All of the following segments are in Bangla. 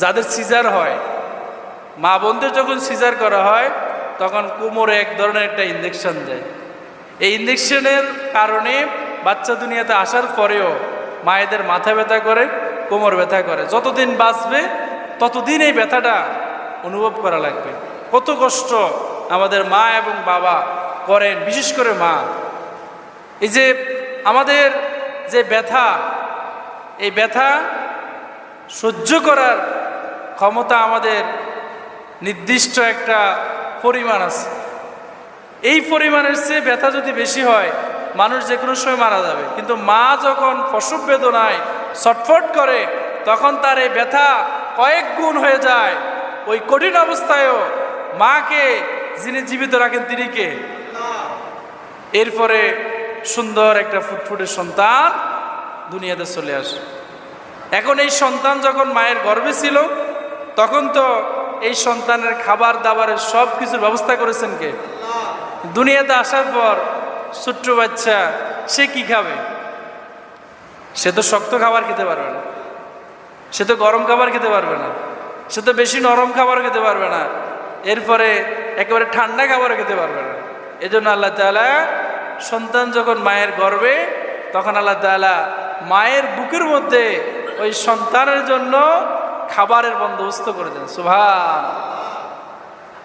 যাদের সিজার হয়, মা বোনদের যখন সিজার করা হয় তখন কোমরে এক ধরনের একটা ইঞ্জেকশন দেয়। এই ইঞ্জেকশনের কারণে বাচ্চা দুনিয়াতে আসার পরেও মায়েদের মাথা ব্যথা করে, কোমর ব্যথা করে। যতদিন বাঁচবে ততদিন এই ব্যথাটা অনুভব করা লাগবে। কত কষ্ট আমাদের মা এবং বাবা করেন, বিশেষ করে মা। এই যে আমাদের যে ব্যথা, এই ব্যথা সহ্য করার ক্ষমতা আমাদের নির্দিষ্ট একটা পরিমাণ আছে। এই পরিমাণের চেয়ে ব্যথা যদি বেশি হয় মানুষ যে কোনো সময় মারা যাবে। কিন্তু মা যখন প্রসব বেদনায় ছটফট করে তখন তার এই ব্যথা কয়েক গুণ হয়ে যায়। ওই কঠিন অবস্থায়ও মাকে যিনি জীবিত রাখেন তিনি কে? এরপরে সুন্দর একটা ফুটফুটে সন্তান দুনিয়াতে চলে আসে। এখন এই সন্তান যখন মায়ের গর্ভে ছিল তখন তো এই সন্তানের খাবার দাবারের সব কিছুর ব্যবস্থা করেছেন কে? দুনিয়াতে আসার পর ছোট্ট বাচ্চা সে কি খাবে? সে তো শক্ত খাবার খেতে পারবে না, সে তো গরম খাবার খেতে পারবে না, সে তো বেশি নরম খাবার খেতে পারবে না, এরপরে একেবারে ঠান্ডা খাবারও খেতে পারবে না। এজন্য আল্লাহ তাআলা সন্তান যখন মায়ের গর্ভে তখন আল্লাহ তাআলা মায়ের বুকের মধ্যে ওই সন্তানের জন্য খাবারের বন্দোবস্ত করে দেন। সুবহান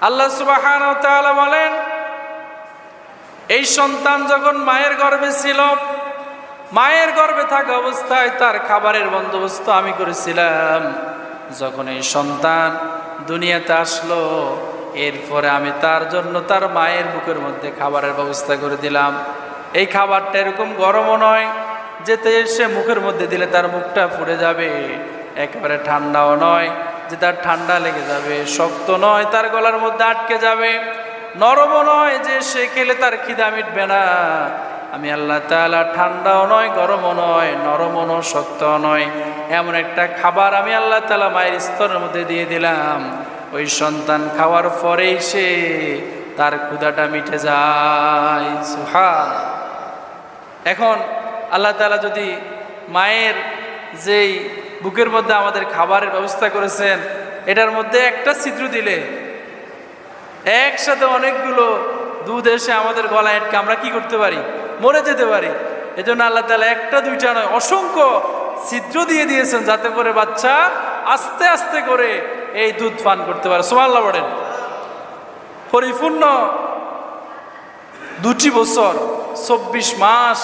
আল্লাহ সুবহানাহু ওয়া তাআলা বলেন, এই সন্তান যখন মায়ের গর্ভে ছিল, মায়ের গর্ভে থাকা অবস্থায় তার খাবারের বন্দোবস্ত আমি করেছিলাম। যখন এই সন্তান দুনিয়াতে আসলো এরপরে আমি তার জন্য তার মায়ের বুকের মধ্যে খাবারের ব্যবস্থা করে দিলাম। এই খাবারটা এরকম গরমও নয় যেতে সে মুখের মধ্যে দিলে তার মুখটা পুড়ে যাবে, একেবারে ঠান্ডাও নয় যে তার ঠান্ডা লেগে যাবে, শক্ত নয় তার গলার মধ্যে আটকে যাবে, নরমও নয় যে সে খেলে তার খিদা মিটবে না। আমি আল্লাহ তাআলা ঠান্ডাও নয়, গরমও নয়, নরমও নয়, শক্তও নয়, এমন একটা খাবার আমি আল্লাহ তাআলা মায়ের স্তরের মধ্যে দিয়ে দিলাম। ওই সন্তান খাওয়ার পরেই সে তার ক্ষুধাটা মিটে যায়। সুবহান। এখন আল্লাহ তাআলা যদি মায়ের যেই বুকের মধ্যে আমাদের খাবারের ব্যবস্থা করেছেন এটার মধ্যে একটা ছিদ্র দিলে একসাথে অনেকগুলো দুধ এসে আমাদের গলায় আটকে আমরা কি করতে পারি? মরে যেতে পারি। এজন্য আল্লাহ তাআলা একটা দুইটা নয় অসংখ্য ছিদ্র দিয়ে দিয়েছেন যাতে করে বাচ্চা আস্তে আস্তে করে এই দুধ পান করতে পারে। সুবহানাল্লাহ বলেন। পরিপূর্ণ 2 বছর 24 মাস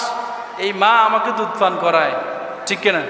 এই মা আমাকে দুধ পান করায়, ঠিক কিনা?